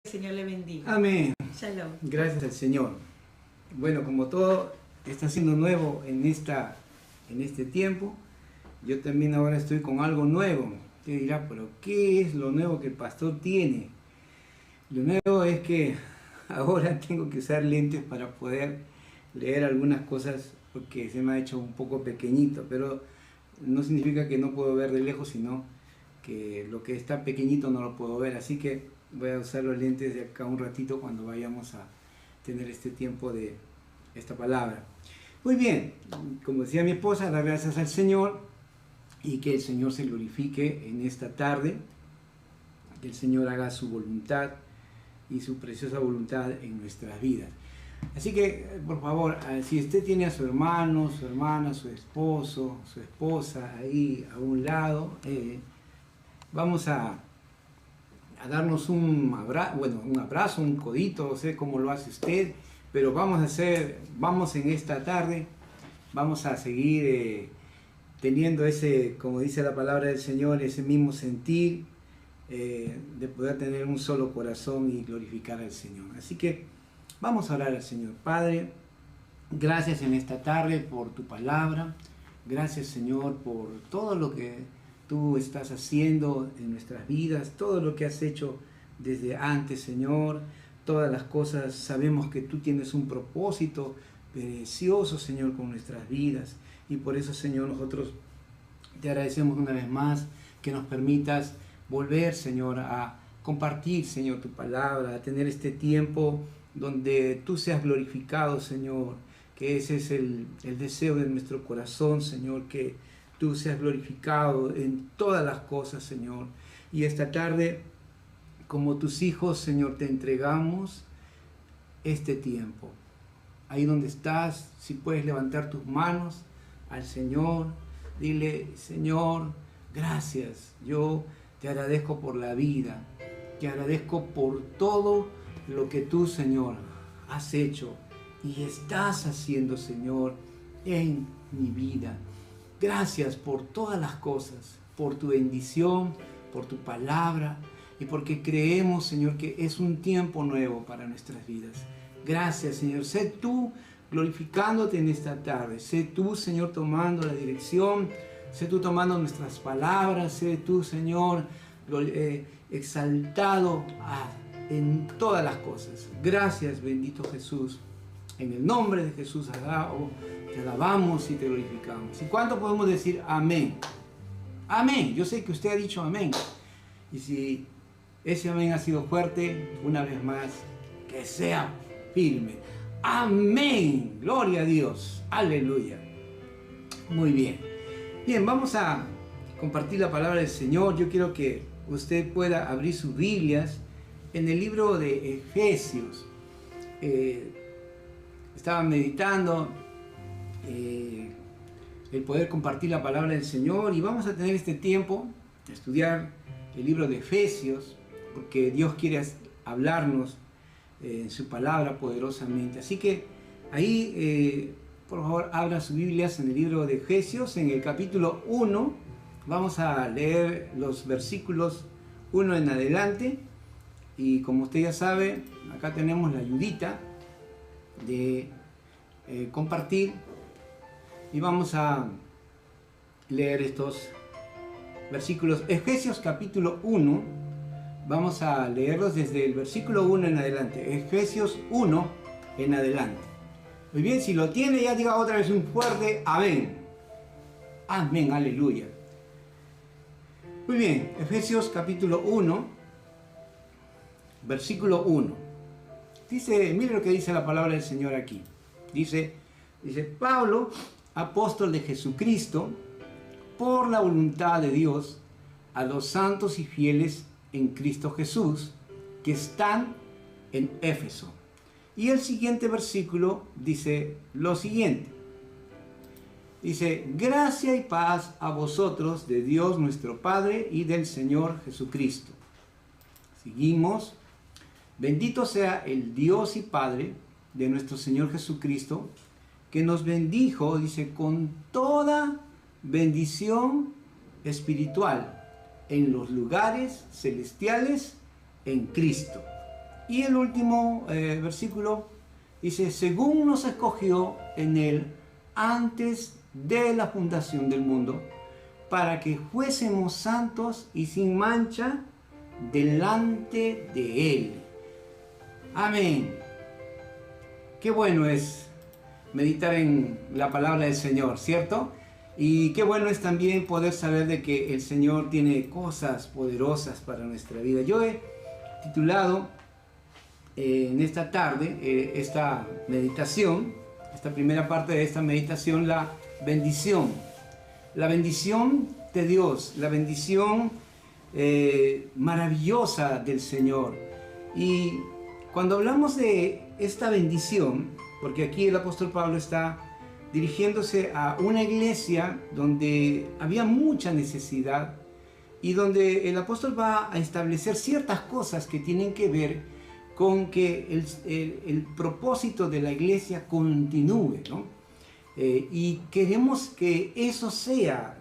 El Señor le bendiga. Amén. Shalom. Gracias al Señor. Bueno, como todo está siendo nuevo en este tiempo, yo también ahora estoy con algo nuevo. Usted dirá, pero ¿qué es lo nuevo que el pastor tiene? Lo nuevo es que ahora tengo que usar lentes para poder leer algunas cosas porque se me ha hecho un poco pequeñito, pero no significa que no puedo ver de lejos, sino que lo que está pequeñito no lo puedo ver. Así que voy a usar los lentes de acá un ratito cuando vayamos a tener este tiempo de esta palabra. Muy bien, como decía mi esposa, dar gracias al Señor y que el Señor se glorifique en esta tarde, que el Señor haga su voluntad y su preciosa voluntad en nuestras vidas. Así que, por favor, si usted tiene a su hermano, su hermana, su esposo, su esposa ahí a un lado, vamos a darnos un abrazo, un codito, no sé cómo lo hace usted, pero vamos en esta tarde, vamos a seguir teniendo ese, como dice la palabra del Señor, ese mismo sentir de poder tener un solo corazón y glorificar al Señor. Así que vamos a orar al Señor. Padre, gracias en esta tarde por tu palabra, gracias Señor por todo lo que Tú estás haciendo en nuestras vidas, todo lo que has hecho desde antes, Señor, todas las cosas, sabemos que Tú tienes un propósito precioso, Señor, con nuestras vidas. Y por eso, Señor, nosotros te agradecemos una vez más que nos permitas volver, Señor, a compartir, Señor, Tu palabra, a tener este tiempo donde Tú seas glorificado, Señor, que ese es el deseo de nuestro corazón, Señor, que Tú seas glorificado en todas las cosas, Señor. Y esta tarde, como tus hijos, Señor, te entregamos este tiempo. Ahí donde estás, si puedes levantar tus manos al Señor, dile, Señor, gracias. Yo te agradezco por la vida. Te agradezco por todo lo que tú, Señor, has hecho y estás haciendo, Señor, en mi vida. Gracias por todas las cosas, por tu bendición, por tu palabra y porque creemos, Señor, que es un tiempo nuevo para nuestras vidas. Gracias, Señor. Sé tú glorificándote en esta tarde. Sé tú, Señor, tomando la dirección. Sé tú tomando nuestras palabras. Sé tú, Señor, exaltado en todas las cosas. Gracias, bendito Jesús. En el nombre de Jesús te alabamos y te glorificamos. ¿Y cuánto podemos decir amén? Amén. Yo sé que usted ha dicho amén. Y si ese amén ha sido fuerte, una vez más, que sea firme. Amén. Gloria a Dios. Aleluya. Muy bien. Bien, vamos a compartir la palabra del Señor. Yo quiero que usted pueda abrir sus Biblias en el libro de Efesios. Estaba meditando el poder compartir la palabra del Señor y vamos a tener este tiempo de estudiar el libro de Efesios porque Dios quiere hablarnos en su palabra poderosamente. Así que ahí, por favor, abran sus Biblias en el libro de Efesios, en el capítulo 1. Vamos a leer los versículos 1 en adelante y como usted ya sabe, acá tenemos la ayudita de compartir y vamos a leer estos versículos. Efesios capítulo 1, vamos a leerlos desde el versículo 1 en adelante. Efesios 1 en adelante. Muy bien, si lo tiene ya diga otra vez un fuerte amén. Amén, aleluya. Muy bien, Efesios capítulo 1, versículo 1. Dice, mire lo que dice la palabra del Señor aquí. Dice Pablo, apóstol de Jesucristo, por la voluntad de Dios, a los santos y fieles en Cristo Jesús, que están en Éfeso. Y el siguiente versículo dice lo siguiente. Dice, gracia y paz a vosotros de Dios nuestro Padre y del Señor Jesucristo. Seguimos. Bendito sea el Dios y Padre de nuestro Señor Jesucristo, que nos bendijo, dice, con toda bendición espiritual en los lugares celestiales en Cristo. Y el último versículo dice, según nos escogió en Él antes de la fundación del mundo, para que fuésemos santos y sin mancha delante de Él. Amén. Qué bueno es meditar en la palabra del Señor, ¿cierto? Y qué bueno es también poder saber de que el Señor tiene cosas poderosas para nuestra vida. Yo he titulado en esta tarde esta meditación, esta primera parte de esta meditación, la bendición. La bendición de Dios, la bendición maravillosa del Señor. Y cuando hablamos de esta bendición, porque aquí el apóstol Pablo está dirigiéndose a una iglesia donde había mucha necesidad y donde el apóstol va a establecer ciertas cosas que tienen que ver con que el propósito de la iglesia continúe, ¿no? Y queremos que eso sea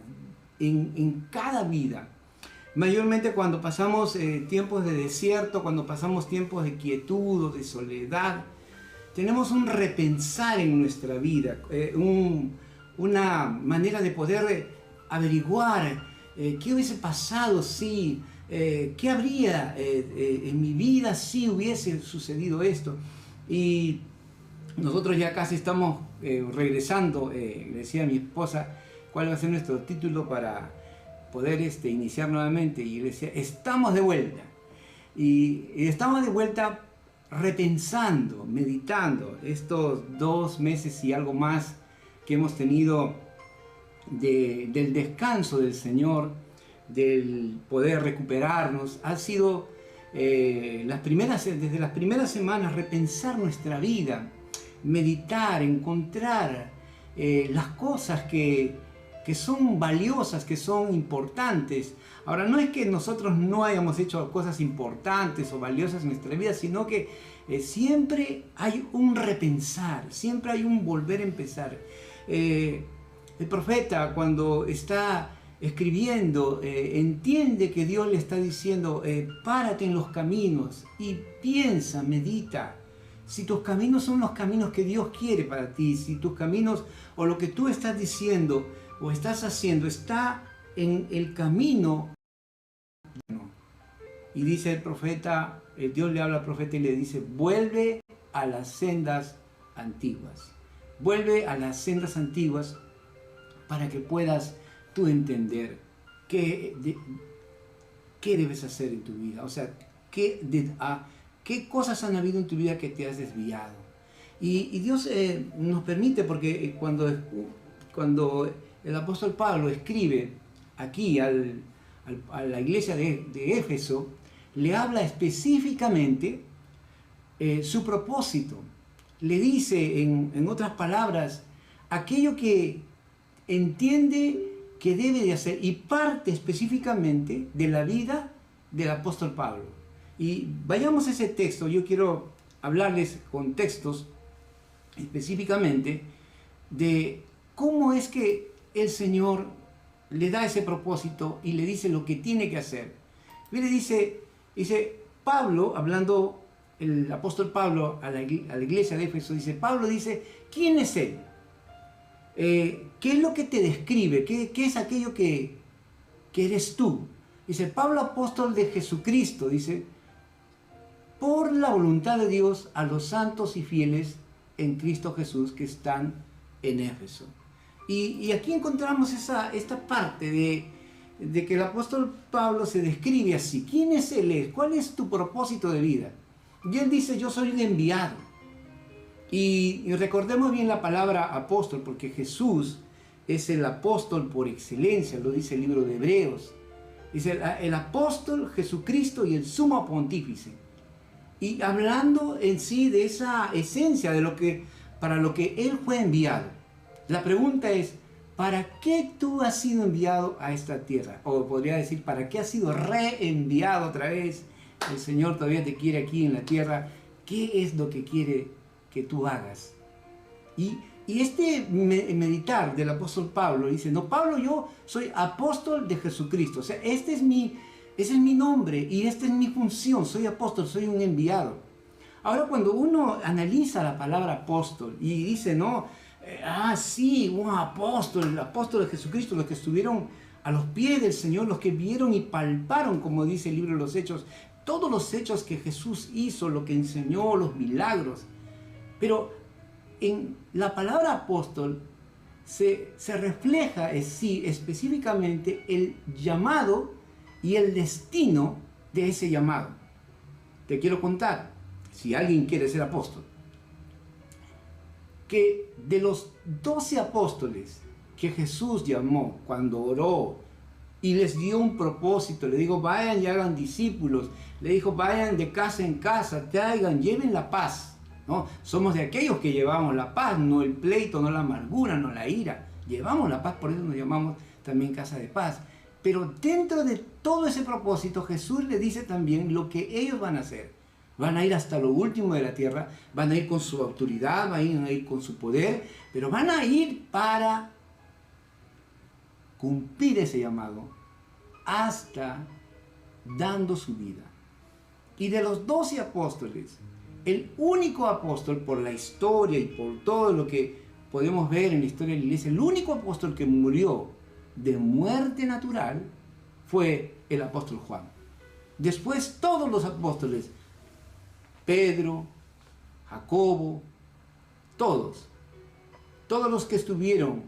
en cada vida. Mayormente cuando pasamos tiempos de desierto, cuando pasamos tiempos de quietud o de soledad, tenemos un repensar en nuestra vida, una manera de poder averiguar qué hubiese pasado si, qué habría en mi vida si hubiese sucedido esto. Y nosotros ya casi estamos regresando, le decía a mi esposa cuál va a ser nuestro título para poder iniciar nuevamente, y le decía, estamos de vuelta. Y estamos de vuelta repensando, meditando estos 2 meses y algo más que hemos tenido del descanso del Señor, del poder recuperarnos. Ha sido desde las primeras semanas repensar nuestra vida, meditar, encontrar las cosas que son valiosas, que son importantes. Ahora, no es que nosotros no hayamos hecho cosas importantes o valiosas en nuestra vida, sino que siempre hay un repensar, siempre hay un volver a empezar. El profeta, cuando está escribiendo, entiende que Dios le está diciendo, párate en los caminos y piensa, medita. Si tus caminos son los caminos que Dios quiere para ti, si tus caminos o lo que tú estás diciendo o estás haciendo está en el camino. Y dice el profeta, Dios le habla al profeta y le dice, vuelve a las sendas antiguas. Vuelve a las sendas antiguas para que puedas tú entender qué debes hacer en tu vida. O sea, qué cosas han habido en tu vida que te has desviado. Y Dios nos permite, porque cuando el apóstol Pablo escribe aquí a la iglesia de Éfeso, le habla específicamente su propósito. Le dice, en otras palabras, aquello que entiende que debe de hacer, y parte específicamente de la vida del apóstol Pablo. Y vayamos a ese texto. Yo quiero hablarles con textos específicamente de cómo es que el Señor le da ese propósito y le dice lo que tiene que hacer. Mire, dice Pablo, hablando el apóstol Pablo a la iglesia de Éfeso, Pablo dice, ¿quién es Él? ¿Qué es lo que te describe? ¿Qué es aquello que eres tú? Dice, Pablo, apóstol de Jesucristo, dice, por la voluntad de Dios a los santos y fieles en Cristo Jesús que están en Éfeso. Y aquí encontramos esta parte de que el apóstol Pablo se describe así. ¿Quién es Él? ¿Cuál es tu propósito de vida? Y él dice, yo soy el enviado. Y recordemos bien la palabra apóstol, porque Jesús es el apóstol por excelencia, lo dice el libro de Hebreos. Dice el apóstol Jesucristo y el sumo pontífice. Y hablando en sí de esa esencia para lo que Él fue enviado. La pregunta es, ¿para qué tú has sido enviado a esta tierra? O podría decir, ¿para qué has sido reenviado otra vez? El Señor todavía te quiere aquí en la tierra. ¿Qué es lo que quiere que tú hagas? Y este meditar del apóstol Pablo dice, no, Pablo, yo soy apóstol de Jesucristo. O sea, ese es mi nombre y esta es mi función. Soy apóstol, soy un enviado. Ahora, cuando uno analiza la palabra apóstol y dice, no, sí, un apóstol, el apóstol de Jesucristo, los que estuvieron a los pies del Señor, los que vieron y palparon, como dice el libro de los Hechos, todos los hechos que Jesús hizo, lo que enseñó, los milagros. Pero en la palabra apóstol se refleja sí, específicamente el llamado y el destino de ese llamado. Te quiero contar, si alguien quiere ser apóstol, que de los 12 apóstoles que Jesús llamó cuando oró y les dio un propósito, le dijo, vayan y hagan discípulos, le dijo, vayan de casa en casa, traigan, lleven la paz, ¿no? Somos de aquellos que llevamos la paz, no el pleito, no la amargura, no la ira, llevamos la paz, por eso nos llamamos también casa de paz. Pero dentro de todo ese propósito, Jesús le dice también lo que ellos van a hacer. Van a ir hasta lo último de la tierra, van a ir con su autoridad, van a ir con su poder, pero van a ir para cumplir ese llamado hasta dando su vida. Y de los 12 apóstoles, el único apóstol por la historia y por todo lo que podemos ver en la historia de la iglesia, el único apóstol que murió de muerte natural fue el apóstol Juan. Después todos los apóstoles, Pedro, Jacobo, todos los que estuvieron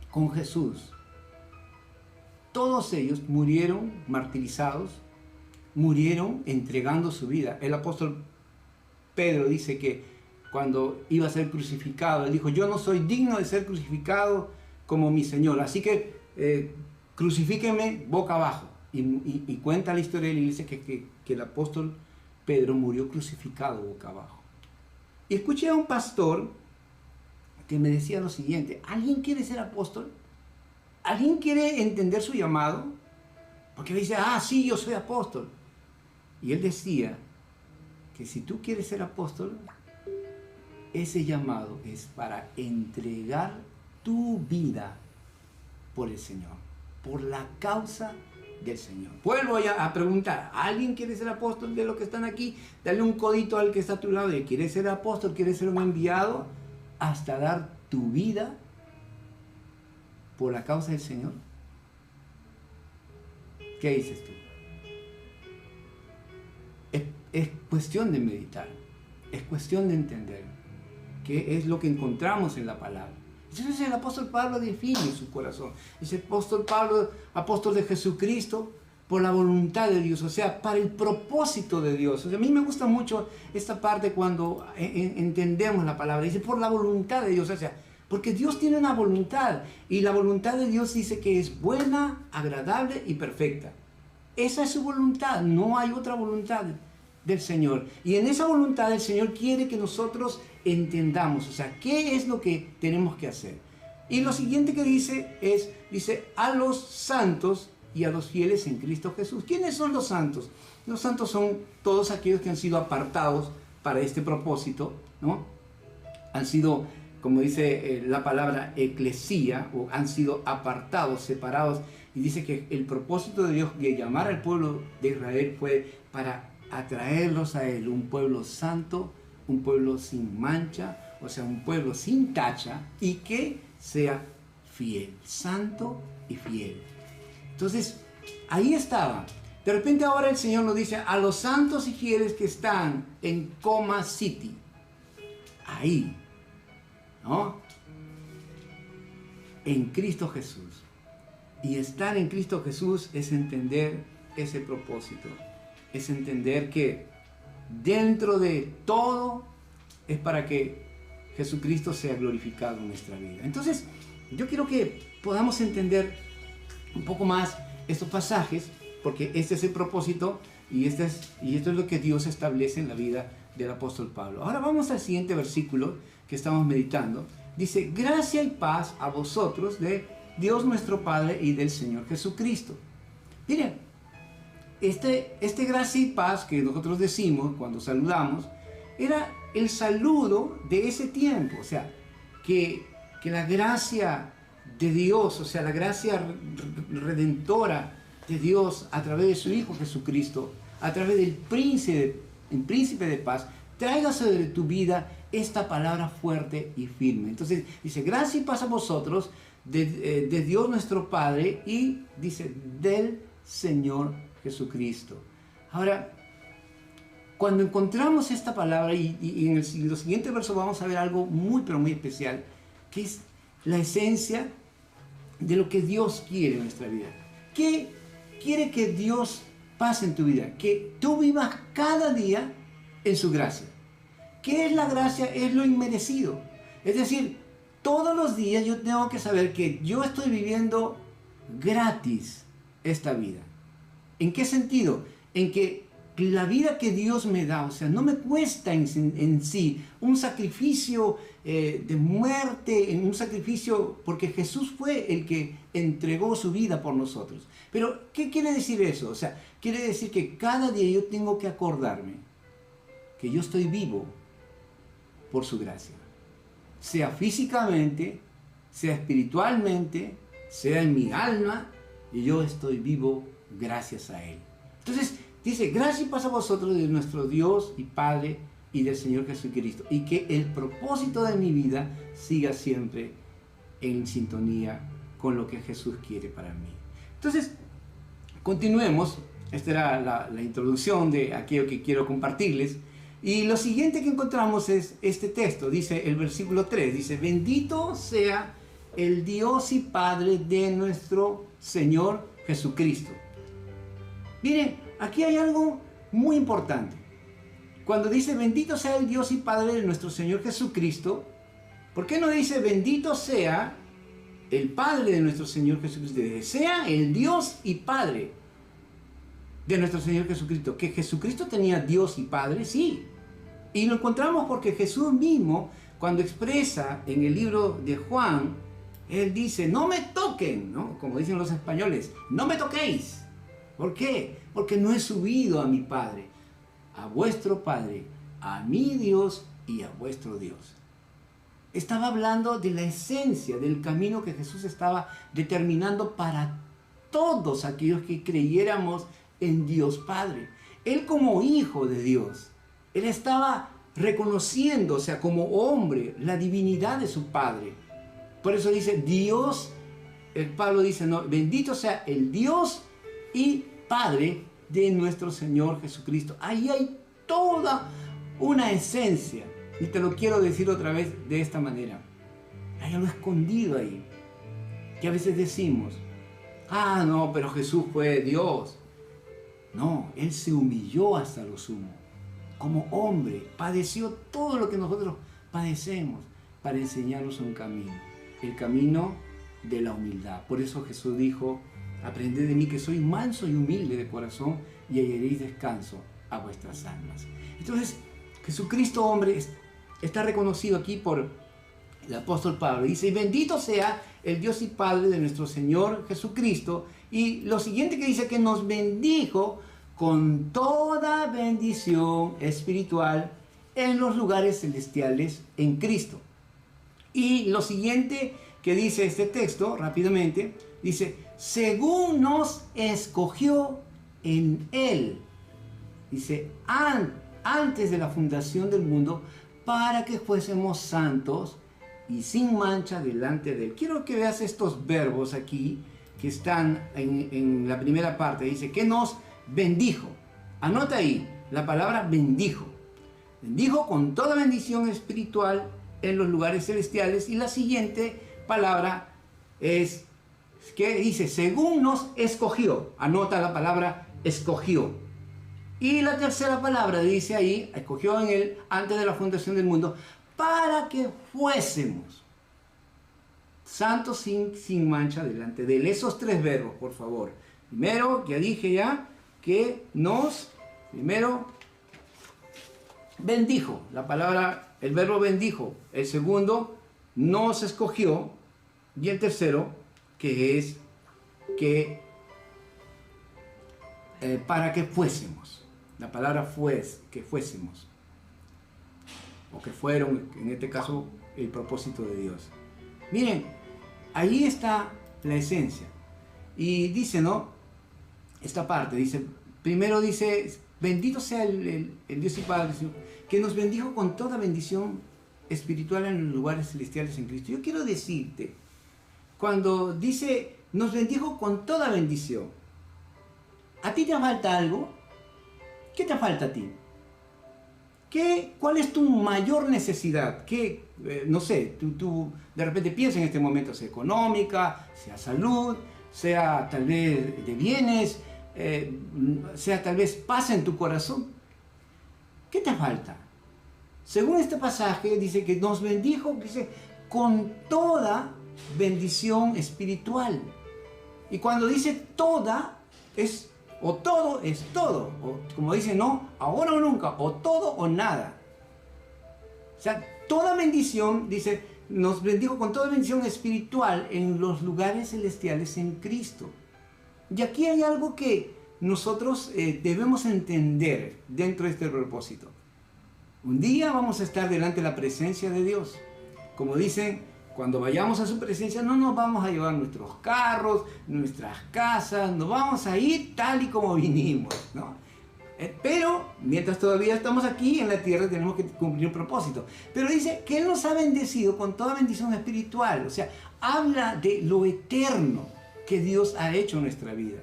con Jesús, todos ellos murieron martirizados, murieron entregando su vida. El apóstol Pedro dice que cuando iba a ser crucificado, él dijo, yo no soy digno de ser crucificado como mi Señor, así que crucifíquenme boca abajo. Y cuenta la historia de la iglesia que el apóstol Pedro murió crucificado boca abajo. Y escuché a un pastor que me decía lo siguiente, ¿alguien quiere ser apóstol? ¿Alguien quiere entender su llamado? Porque dice, sí, yo soy apóstol. Y él decía que si tú quieres ser apóstol, ese llamado es para entregar tu vida por el Señor, por la causa del Señor. Vuelvo a preguntar, ¿alguien quiere ser apóstol de los que están aquí? Dale un codito al que está a tu lado y ¿quieres ser apóstol? ¿Quieres ser un enviado hasta dar tu vida por la causa del Señor? ¿Qué dices tú? Es cuestión de meditar, es cuestión de entender qué es lo que encontramos en la palabra. Entonces el apóstol Pablo define su corazón. Dice el apóstol Pablo, apóstol de Jesucristo, por la voluntad de Dios, o sea, para el propósito de Dios. O sea, a mí me gusta mucho esta parte cuando entendemos la palabra. Dice, por la voluntad de Dios, o sea, porque Dios tiene una voluntad y la voluntad de Dios dice que es buena, agradable y perfecta. Esa es su voluntad, no hay otra voluntad del Señor. Y en esa voluntad el Señor quiere que nosotros entendamos, o sea, qué es lo que tenemos que hacer. Y lo siguiente que dice es, dice, a los santos y a los fieles en Cristo Jesús. ¿Quiénes son los santos? Los santos son todos aquellos que han sido apartados para este propósito, ¿no? Han sido, como dice la palabra eclesía, o han sido apartados, separados, y dice que el propósito de Dios de llamar al pueblo de Israel fue para atraerlos a Él, un pueblo santo, un pueblo sin mancha, o sea, un pueblo sin tacha, y que sea fiel, santo y fiel. Entonces, ahí estaba. De repente ahora el Señor nos dice a los santos y fieles que están en Coma City, ahí, ¿no? En Cristo Jesús. Y estar en Cristo Jesús es entender ese propósito, es entender que dentro de todo es para que Jesucristo sea glorificado en nuestra vida. Entonces, yo quiero que podamos entender un poco más estos pasajes, porque este es el propósito y esto es lo que Dios establece en la vida del apóstol Pablo. Ahora vamos al siguiente versículo que estamos meditando. Dice, gracia y paz a vosotros de Dios nuestro Padre y del Señor Jesucristo. Miren, este gracia y paz que nosotros decimos cuando saludamos, era el saludo de ese tiempo. O sea, que la gracia de Dios, o sea, la gracia redentora de Dios a través de su Hijo Jesucristo, a través del príncipe de paz, traiga sobre tu vida esta palabra fuerte y firme. Entonces dice, gracia y paz a vosotros de Dios nuestro Padre y dice, del Señor Jesucristo. Ahora, cuando encontramos esta palabra y en los siguientes versos vamos a ver algo muy pero muy especial, que es la esencia de lo que Dios quiere en nuestra vida. ¿Qué quiere que Dios pase en tu vida? Que tú vivas cada día en su gracia. ¿Qué es la gracia? Es lo inmerecido. Es decir, todos los días yo tengo que saber que yo estoy viviendo gratis esta vida. ¿En qué sentido? En que la vida que Dios me da, o sea, no me cuesta en sí un sacrificio de muerte, un sacrificio, porque Jesús fue el que entregó su vida por nosotros. Pero, ¿qué quiere decir eso? O sea, quiere decir que cada día yo tengo que acordarme que yo estoy vivo por su gracia. Sea físicamente, sea espiritualmente, sea en mi alma, y yo estoy vivo gracias a Él. Entonces, dice, gracias y paz a vosotros de nuestro Dios y Padre y del Señor Jesucristo. Y que el propósito de mi vida siga siempre en sintonía con lo que Jesús quiere para mí. Entonces, continuemos. Esta era la introducción de aquello que quiero compartirles. Y lo siguiente que encontramos es este texto. Dice el versículo 3. Dice, bendito sea el Dios y Padre de nuestro Señor Jesucristo. Miren, aquí hay algo muy importante. Cuando dice bendito sea el Dios y Padre de nuestro Señor Jesucristo, ¿por qué no dice bendito sea el Padre de nuestro Señor Jesucristo? Dice, sea el Dios y Padre de nuestro Señor Jesucristo. ¿Que Jesucristo tenía Dios y Padre? Sí. Y lo encontramos porque Jesús mismo, cuando expresa en el libro de Juan, Él dice, no me toquen, ¿no? Como dicen los españoles, no me toquéis. ¿Por qué? Porque no he subido a mi Padre, a vuestro Padre, a mi Dios y a vuestro Dios. Estaba hablando de la esencia del camino que Jesús estaba determinando para todos aquellos que creyéramos en Dios Padre. Él como hijo de Dios, Él estaba reconociendo, o sea, como hombre, la divinidad de su Padre. Por eso dice, Dios, el Pablo dice, no, bendito sea el Dios y Padre de nuestro Señor Jesucristo. Ahí hay toda una esencia. Y te lo quiero decir otra vez de esta manera. Hay algo escondido ahí. Que a veces decimos, ah, no, pero Jesús fue Dios. No, Él se humilló hasta lo sumo. Como hombre, padeció todo lo que nosotros padecemos para enseñarnos un camino. El camino de la humildad. Por eso Jesús dijo, aprended de mí que soy manso y humilde de corazón y hallaréis descanso a vuestras almas. Entonces, Jesucristo, hombre, está reconocido aquí por el apóstol Pablo. Dice, y bendito sea el Dios y Padre de nuestro Señor Jesucristo. Y lo siguiente que dice, que nos bendijo con toda bendición espiritual en los lugares celestiales en Cristo. Y lo siguiente que dice este texto, rápidamente, dice, según nos escogió en Él, dice, antes de la fundación del mundo, para que fuésemos santos y sin mancha delante de Él. Quiero que veas estos verbos aquí, que están en la primera parte. Dice, que nos bendijo. Anota ahí, la palabra bendijo. Bendijo con toda bendición espiritual en los lugares celestiales. Y la siguiente palabra es que dice, según nos escogió. Anota la palabra escogió. Y la tercera palabra dice ahí, escogió en Él antes de la fundación del mundo, para que fuésemos santos sin mancha delante de Él. Esos tres verbos, por favor. Primero, ya dije ya, que primero, bendijo. La palabra, el verbo bendijo. El segundo, nos escogió. Y el tercero, que es que para que fuésemos. La palabra que fuésemos. O que fueron, en este caso, el propósito de Dios. Miren, ahí está la esencia. Y dice, ¿no? Esta parte dice, primero dice, bendito sea el Dios y Padre, que nos bendijo con toda bendición espiritual en los lugares celestiales en Cristo. Yo quiero decirte, cuando dice, nos bendijo con toda bendición, ¿a ti te falta algo? ¿Qué te falta a ti? ¿Cuál es tu mayor necesidad? No sé, tú de repente piensas en este momento, sea económica, sea salud, sea tal vez de bienes, sea tal vez paz en tu corazón. ¿Qué te falta? Según este pasaje dice que nos bendijo, dice, con toda bendición espiritual. Y cuando dice toda, es o todo es todo, o como dice, no, ahora o nunca, o todo o nada. O sea, toda bendición, dice, nos bendijo con toda bendición espiritual en los lugares celestiales en Cristo. Y aquí hay algo que nosotros debemos entender dentro de este propósito. Un día vamos a estar delante de la presencia de Dios. Como dicen, cuando vayamos a su presencia no nos vamos a llevar nuestros carros, nuestras casas, nos vamos a ir tal y como vinimos, ¿no? Pero mientras todavía estamos aquí en la tierra tenemos que cumplir un propósito. Pero dice que Él nos ha bendecido con toda bendición espiritual. O sea, habla de lo eterno que Dios ha hecho en nuestra vida.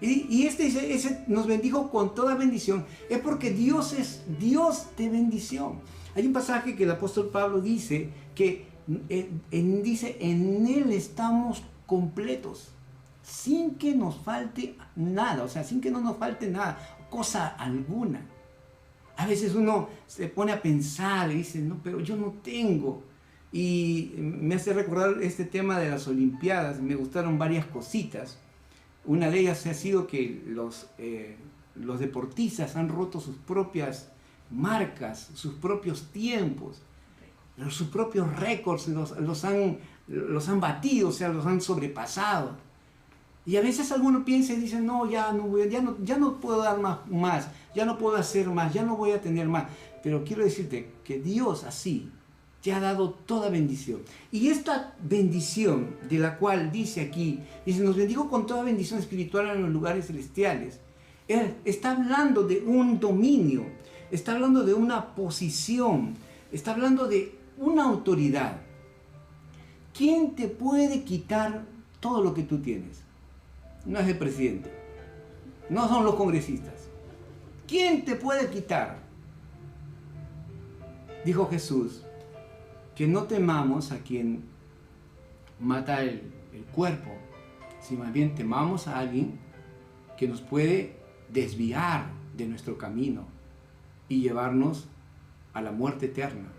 Y este dice, ese nos bendijo con toda bendición. Es porque Dios es Dios de bendición. Hay un pasaje que el apóstol Pablo dice que dice, en Él estamos completos, sin que nos falte nada, o sea, sin que no nos falte nada, cosa alguna. A veces uno se pone a pensar y dice, no, pero yo no tengo. Y me hace recordar este tema de las Olimpiadas, me gustaron varias cositas. Una de ellas ha sido que los deportistas han roto sus propias marcas, sus propios tiempos, sus propios récords los han batido, o sea, los han sobrepasado. Y a veces alguno piensa y dice, no, ya no puedo dar más, ya no puedo hacer más, ya no voy a tener más. Pero quiero decirte que Dios así te ha dado toda bendición. Y esta bendición de la cual dice aquí, dice, nos bendijo con toda bendición espiritual en los lugares celestiales. Él está hablando de un dominio, está hablando de una posición, está hablando de una autoridad. ¿Quién te puede quitar todo lo que tú tienes? No es el presidente, no son los congresistas. ¿Quién te puede quitar? Dijo Jesús, que no temamos a quien mata el cuerpo, sino más bien temamos a alguien que nos puede desviar de nuestro camino y llevarnos a la muerte eterna.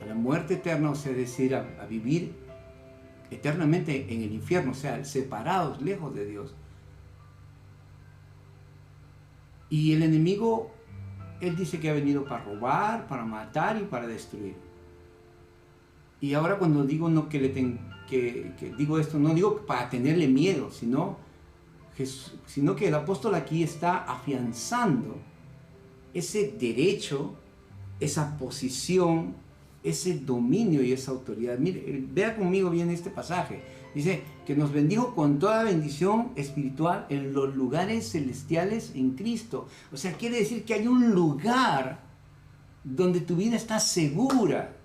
A la muerte eterna, o sea, es decir, a vivir eternamente en el infierno, o sea, separados, lejos de Dios. Y el enemigo, él dice que ha venido para robar, para matar y para destruir. Y ahora cuando digo que digo esto, no digo para tenerle miedo, sino que el apóstol aquí está afianzando ese derecho, esa posición, ese dominio y esa autoridad. Mire, vea conmigo bien este pasaje. Dice que nos bendijo con toda bendición espiritual en los lugares celestiales en Cristo. O sea, quiere decir que hay un lugar donde tu vida está segura.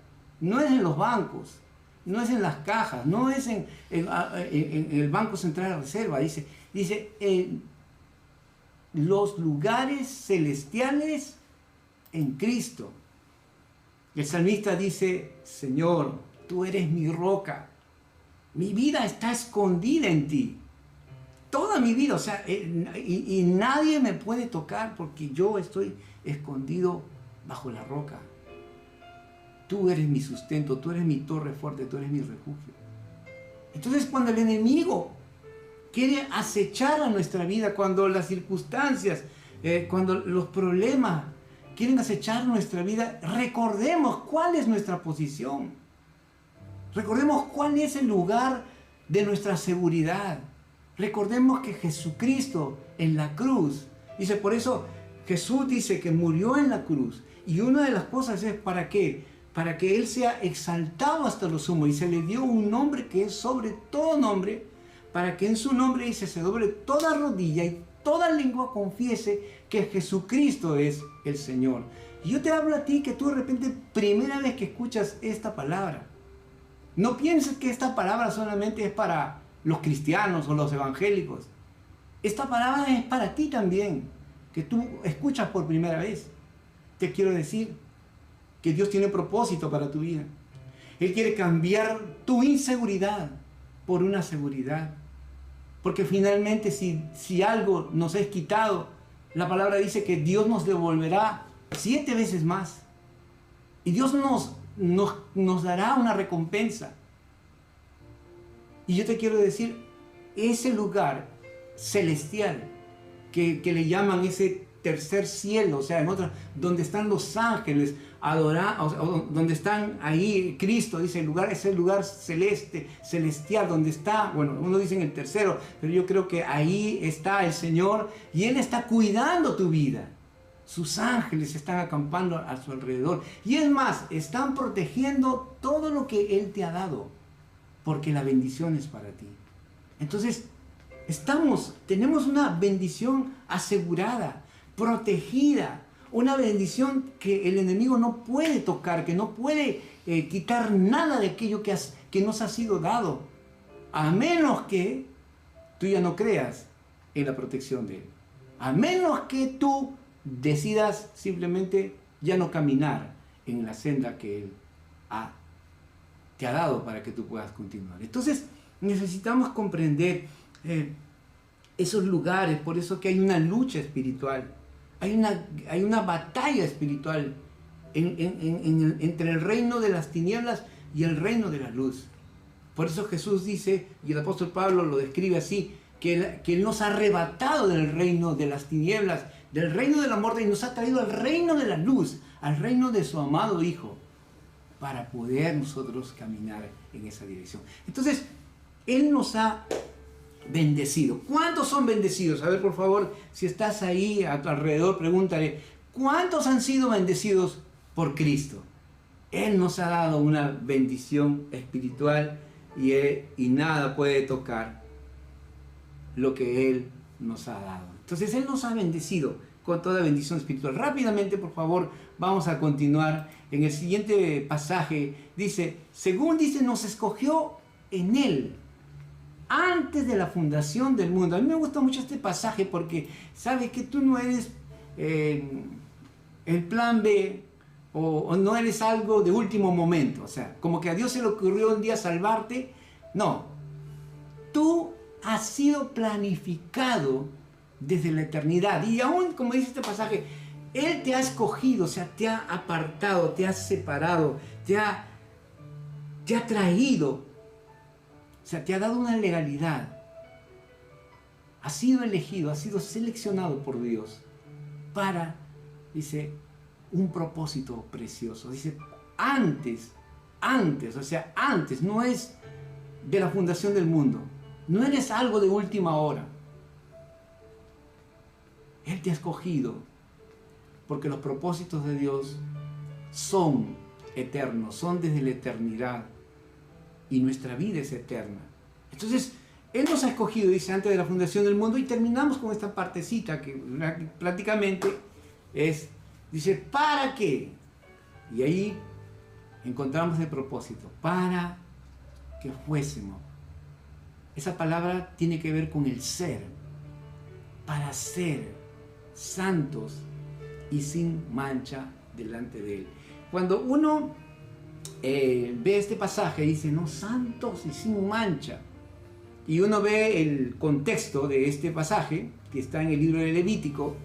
No es en los bancos, no es en las cajas, no es en el Banco Central de Reserva. Dice en los lugares celestiales en Cristo. El salmista dice, Señor, tú eres mi roca, mi vida está escondida en ti, toda mi vida, o sea, y nadie me puede tocar porque yo estoy escondido bajo la roca. Tú eres mi sustento, tú eres mi torre fuerte, tú eres mi refugio. Entonces, cuando el enemigo quiere acechar a nuestra vida, cuando las circunstancias, cuando los problemas quieren acechar nuestra vida, recordemos cuál es nuestra posición. Recordemos cuál es el lugar de nuestra seguridad. Recordemos que Jesucristo en la cruz, dice, por eso Jesús dice que murió en la cruz. Y una de las cosas es ¿para qué? Para que Él sea exaltado hasta lo sumo. Y se le dio un nombre que es sobre todo nombre, para que en su nombre, dice, se doble toda rodilla y toda lengua confiese que que Jesucristo es el Señor. Y yo te hablo a ti que tú de repente, primera vez que escuchas esta palabra, no pienses que esta palabra solamente es para los cristianos o los evangélicos. Esta palabra es para ti también, que tú escuchas por primera vez. Te quiero decir que Dios tiene propósito para tu vida. Él quiere cambiar tu inseguridad por una seguridad. Porque finalmente si algo nos es quitado, la palabra dice que Dios nos devolverá 7 veces más. Y Dios nos dará una recompensa. Y yo te quiero decir, ese lugar celestial que le llaman ese tercer cielo, o sea, en otra, donde están los ángeles adorando, o donde están ahí Cristo, dice el lugar, ese lugar celeste, celestial, donde está, bueno, uno dice en el tercero, pero yo creo que ahí está el Señor y Él está cuidando tu vida. Sus ángeles están acampando a su alrededor. Y es más, están protegiendo todo lo que Él te ha dado, porque la bendición es para ti. Entonces, tenemos una bendición asegurada, protegida, una bendición que el enemigo no puede tocar, que no puede quitar nada de aquello que nos ha sido dado, a menos que tú ya no creas en la protección de Él, a menos que tú decidas simplemente ya no caminar en la senda que Él te ha dado para que tú puedas continuar. Entonces necesitamos comprender esos lugares, por eso que hay una lucha espiritual, hay una batalla espiritual entre el reino de las tinieblas y el reino de la luz. Por eso Jesús dice, y el apóstol Pablo lo describe así, que Él nos ha arrebatado del reino de las tinieblas, del reino de la muerte, y nos ha traído al reino de la luz, al reino de su amado Hijo, para poder nosotros caminar en esa dirección. Entonces, Él nos ha bendecido. ¿Cuántos son bendecidos? A ver, por favor, si estás ahí a tu alrededor, pregúntale, ¿cuántos han sido bendecidos por Cristo? Él nos ha dado una bendición espiritual y nada puede tocar lo que Él nos ha dado. Entonces, Él nos ha bendecido con toda bendición espiritual. Rápidamente, por favor, vamos a continuar. En el siguiente pasaje dice, nos escogió en Él antes de la fundación del mundo. A mí me gusta mucho este pasaje porque sabes que tú no eres el plan B o no eres algo de último momento. O sea, como que a Dios se le ocurrió un día salvarte. No. Tú has sido planificado desde la eternidad. Y aún, como dice este pasaje, Él te ha escogido, o sea, te ha apartado, te ha separado, te ha traído. O sea, te ha dado una legalidad. Has sido elegido, has sido seleccionado por Dios para, dice, un propósito precioso. Dice, antes, o sea, antes, no es de la fundación del mundo. No eres algo de última hora. Él te ha escogido porque los propósitos de Dios son eternos, son desde la eternidad. Y nuestra vida es eterna. Entonces, Él nos ha escogido, dice, antes de la fundación del mundo, y terminamos con esta partecita que prácticamente dice, ¿para qué? Y ahí encontramos el propósito, para que fuésemos. Esa palabra tiene que ver con el ser, para ser santos y sin mancha delante de Él. Cuando uno ve este pasaje y dice, no, santos y sin mancha, y uno ve el contexto de este pasaje que está en el libro de Levítico,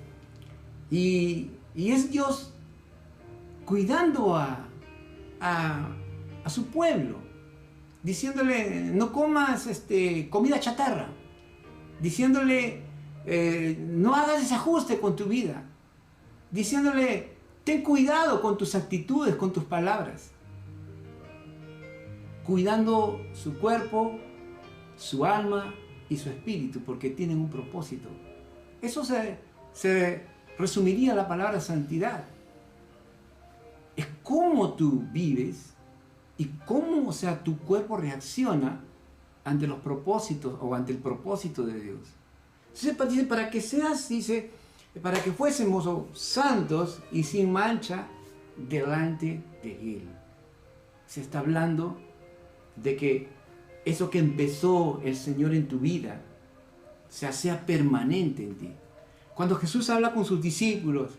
y es Dios cuidando a su pueblo, diciéndole, no comas comida chatarra, diciéndole, no hagas desajuste con tu vida, diciéndole, ten cuidado con tus actitudes, con tus palabras, cuidando su cuerpo, su alma y su espíritu, porque tienen un propósito. Eso se resumiría la palabra santidad. Es cómo tú vives y cómo, o sea, tu cuerpo reacciona ante los propósitos o ante el propósito de Dios. Entonces dice, para que seas, dice, para que fuésemos santos y sin mancha delante de Él. Se está hablando de que eso que empezó el Señor en tu vida sea permanente en ti. Cuando Jesús habla con sus discípulos,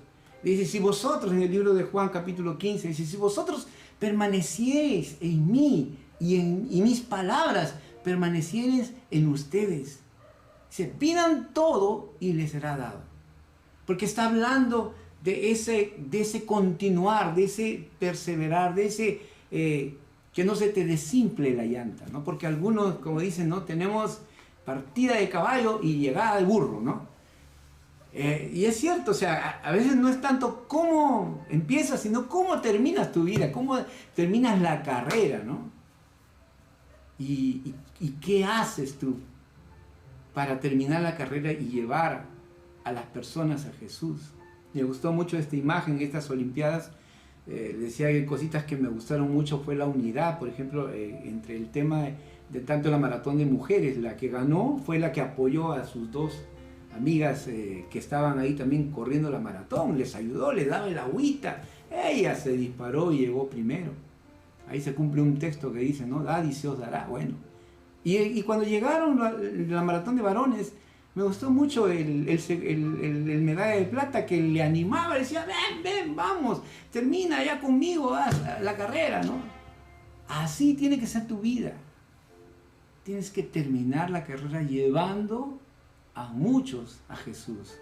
dice, si vosotros, en el libro de Juan capítulo 15, dice, si vosotros permaneciereis en mí y mis palabras permaneciereis en ustedes, se pidan todo y les será dado. Porque está hablando de ese continuar, de ese perseverar, de ese que no se te desinfle la llanta, ¿no? Porque algunos, como dicen, ¿no? Tenemos partida de caballo y llegada de burro, ¿no? Y es cierto, o sea, a veces no es tanto cómo empiezas, sino cómo terminas tu vida, cómo terminas la carrera, ¿no? Y qué haces tú para terminar la carrera y llevar a las personas a Jesús. Me gustó mucho esta imagen, estas Olimpiadas. Decía que cositas que me gustaron mucho fue la unidad, por ejemplo, entre el tema de tanto la maratón de mujeres. La que ganó fue la que apoyó a sus dos amigas que estaban ahí también corriendo la maratón, les ayudó, les daba el agüita. Ella se disparó y llegó primero. Ahí se cumple un texto que dice, ¿no? Dad y se os dará. Bueno, y cuando llegaron la maratón de varones, me gustó mucho el medalla de plata que le animaba, le decía, ven, vamos, termina ya conmigo, haz la carrera, ¿no? Así tiene que ser tu vida. Tienes que terminar la carrera llevando a muchos a Jesús,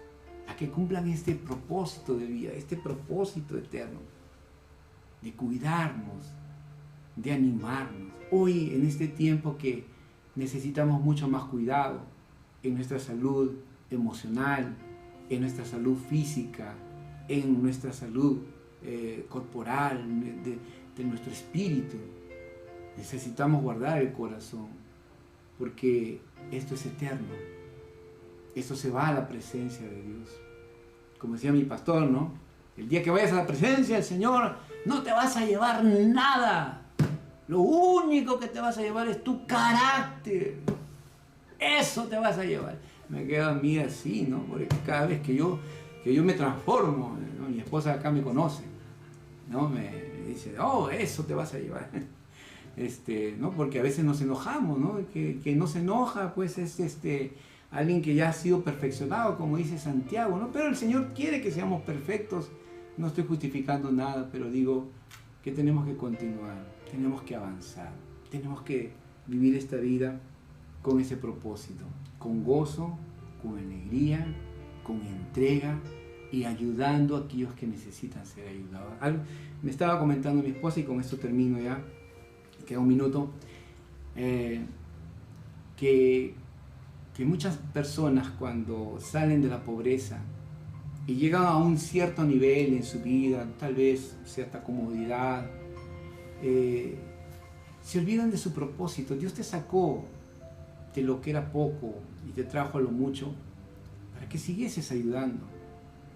a que cumplan este propósito de vida, este propósito eterno, de cuidarnos, de animarnos. Hoy, en este tiempo que necesitamos mucho más cuidado en nuestra salud emocional, en nuestra salud física, en nuestra salud corporal, de nuestro espíritu. Necesitamos guardar el corazón, porque esto es eterno. Esto se va a la presencia de Dios. Como decía mi pastor, ¿no? El día que vayas a la presencia del Señor, no te vas a llevar nada. Lo único que te vas a llevar es tu carácter. Eso te vas a llevar. Me quedo a mí así, ¿no? Porque cada vez que yo me transformo, ¿no? Mi esposa acá me conoce, ¿no? Me dice, oh, eso te vas a llevar. ¿No? Porque a veces nos enojamos, ¿no? Que no se enoja, pues es alguien que ya ha sido perfeccionado, como dice Santiago, ¿no? Pero el Señor quiere que seamos perfectos. No estoy justificando nada, pero digo que tenemos que continuar, tenemos que avanzar, tenemos que vivir esta vida con ese propósito, con gozo, con alegría, con entrega y ayudando a aquellos que necesitan ser ayudados. Me estaba comentando mi esposa, y con esto termino ya, queda un minuto, que muchas personas cuando salen de la pobreza y llegan a un cierto nivel en su vida, tal vez cierta comodidad, se olvidan de su propósito. Dios te sacó de lo que era poco y te trajo a lo mucho para que siguieses ayudando,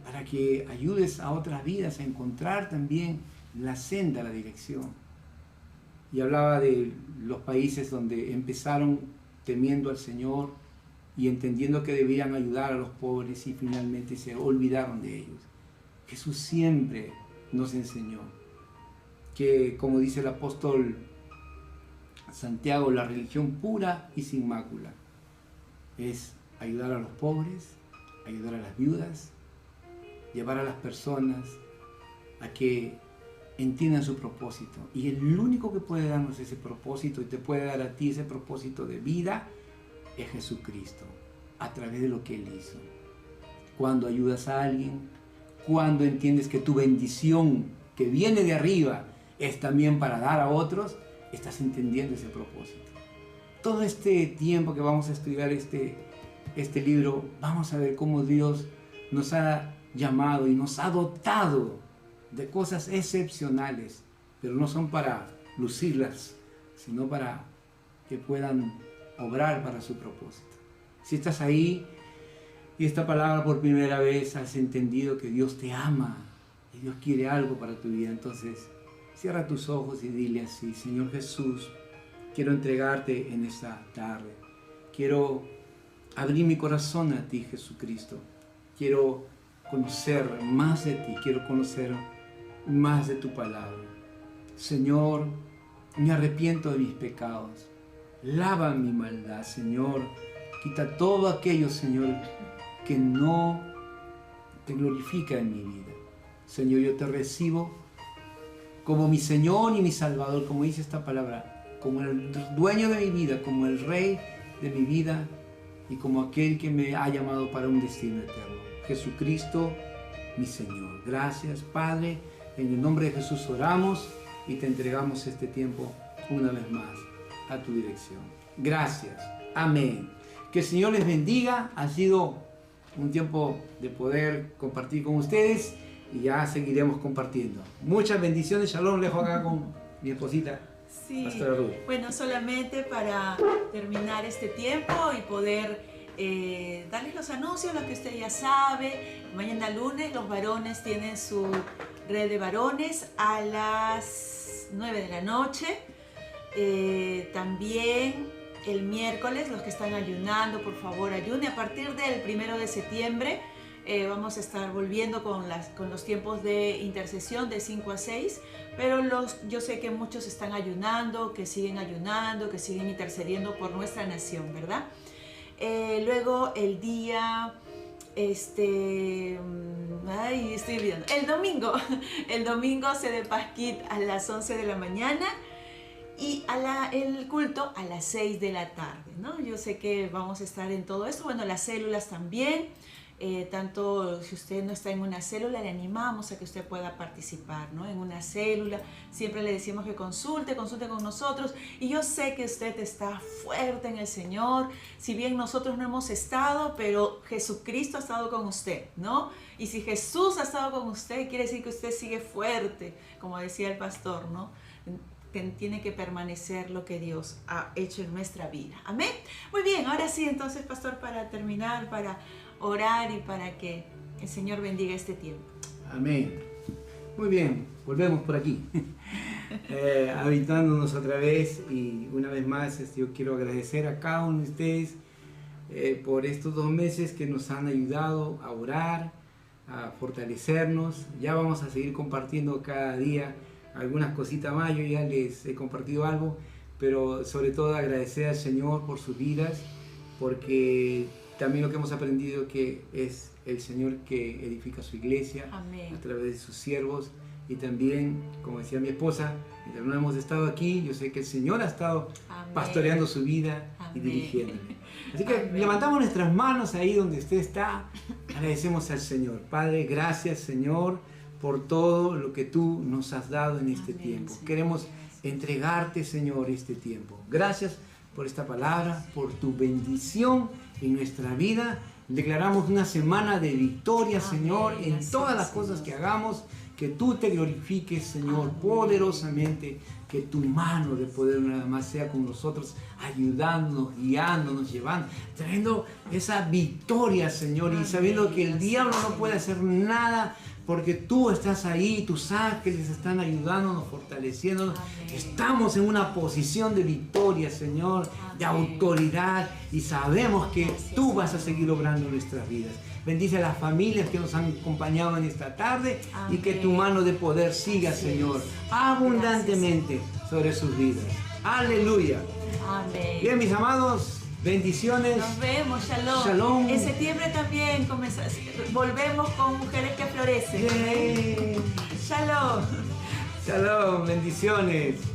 para que ayudes a otras vidas a encontrar también la senda, la dirección. Y hablaba de los países donde empezaron temiendo al Señor y entendiendo que debían ayudar a los pobres, y finalmente se olvidaron de ellos. Jesús siempre nos enseñó que, como dice el apóstol Santiago, la religión pura y sin mácula es ayudar a los pobres, ayudar a las viudas, llevar a las personas a que entiendan su propósito. Y el único que puede darnos ese propósito y te puede dar a ti ese propósito de vida es Jesucristo, a través de lo que Él hizo. Cuando ayudas a alguien, cuando entiendes que tu bendición que viene de arriba es también para dar a otros, estás entendiendo ese propósito. Todo este tiempo que vamos a estudiar este libro, vamos a ver cómo Dios nos ha llamado y nos ha dotado de cosas excepcionales, pero no son para lucirlas, sino para que puedan obrar para su propósito. Si estás ahí y esta palabra por primera vez has entendido que Dios te ama y Dios quiere algo para tu vida, entonces cierra tus ojos y dile así: Señor Jesús, quiero entregarte en esta tarde. Quiero abrir mi corazón a ti, Jesucristo. Quiero conocer más de ti, quiero conocer más de tu palabra. Señor, me arrepiento de mis pecados. Lava mi maldad, Señor. Quita todo aquello, Señor, que no te glorifica en mi vida. Señor, yo te recibo como mi Señor y mi Salvador, como dice esta palabra, como el dueño de mi vida, como el Rey de mi vida y como aquel que me ha llamado para un destino eterno. Jesucristo, mi Señor. Gracias, Padre. En el nombre de Jesús oramos y te entregamos este tiempo una vez más a tu dirección. Gracias. Amén. Que el Señor les bendiga. Ha sido un tiempo de poder compartir con ustedes y ya seguiremos compartiendo. Muchas bendiciones. Shalom. Les dejo acá con mi esposita. Sí, bueno, solamente para terminar este tiempo y poder darles los anuncios, lo que usted ya sabe. Mañana lunes los varones tienen su red de varones a las 9 de la noche. También el miércoles, los que están ayunando, por favor ayune. A partir del 1 de septiembre vamos a estar volviendo con los tiempos de intercesión de 5 a 6, pero yo sé que muchos están ayunando, que siguen intercediendo por nuestra nación, ¿verdad? Luego el día, estoy olvidando, el domingo se de Pasquit a las 11 de la mañana y el culto a las 6 de la tarde, ¿no? Yo sé que vamos a estar en todo esto, bueno, las células también. Tanto si usted no está en una célula, le animamos a que usted pueda participar, ¿no? En una célula, siempre le decimos que consulte con nosotros, y yo sé que usted está fuerte en el Señor, si bien nosotros no hemos estado, pero Jesucristo ha estado con usted, ¿no? Y si Jesús ha estado con usted, quiere decir que usted sigue fuerte, como decía el pastor, ¿no? Tiene que permanecer lo que Dios ha hecho en nuestra vida. Amén. Muy bien, ahora sí, entonces, pastor, para terminar, para orar y para que el Señor bendiga este tiempo. Amén. Muy bien, volvemos por aquí, habitándonos otra vez, y una vez más yo quiero agradecer a cada uno de ustedes por estos 2 meses que nos han ayudado a orar, a fortalecernos. Ya vamos a seguir compartiendo cada día algunas cositas más. Yo ya les he compartido algo, pero sobre todo agradecer al Señor por sus vidas, porque también lo que hemos aprendido que es el Señor que edifica su iglesia. Amén. A través de sus siervos, y también, como decía mi esposa, mientras no hemos estado aquí, yo sé que el Señor ha estado Amén. Pastoreando su vida. Amén. Y dirigiéndole. Así que Amén. Levantamos nuestras manos ahí donde usted está, agradecemos al Señor. Padre, gracias, Señor, por todo lo que tú nos has dado en este Amén, tiempo. Señor. Queremos entregarte, Señor, este tiempo. Gracias por esta palabra, por tu bendición en nuestra vida. Declaramos una semana de victoria, Amén, Señor, en todas las cosas que hagamos. Que tú te glorifiques, Señor, Amén. Poderosamente. Que tu mano de poder nada más sea con nosotros, ayudándonos, guiándonos, llevando, trayendo esa victoria, Señor. Amén. Y sabiendo que el diablo no puede hacer nada, porque tú estás ahí, tus ángeles están ayudándonos, fortaleciéndonos. Amén. Estamos en una posición de victoria, Señor, Amén. De autoridad, y sabemos que tú vas a seguir obrando en nuestras vidas. Bendice a las familias que nos han acompañado en esta tarde. Amén. Y que tu mano de poder siga, Señor, abundantemente sobre sus vidas. Aleluya. Amén. Bien, mis amados, bendiciones. Nos vemos, shalom. Shalom. En septiembre también volvemos con Mujeres que Florecen. Yeah. Shalom. Shalom, bendiciones.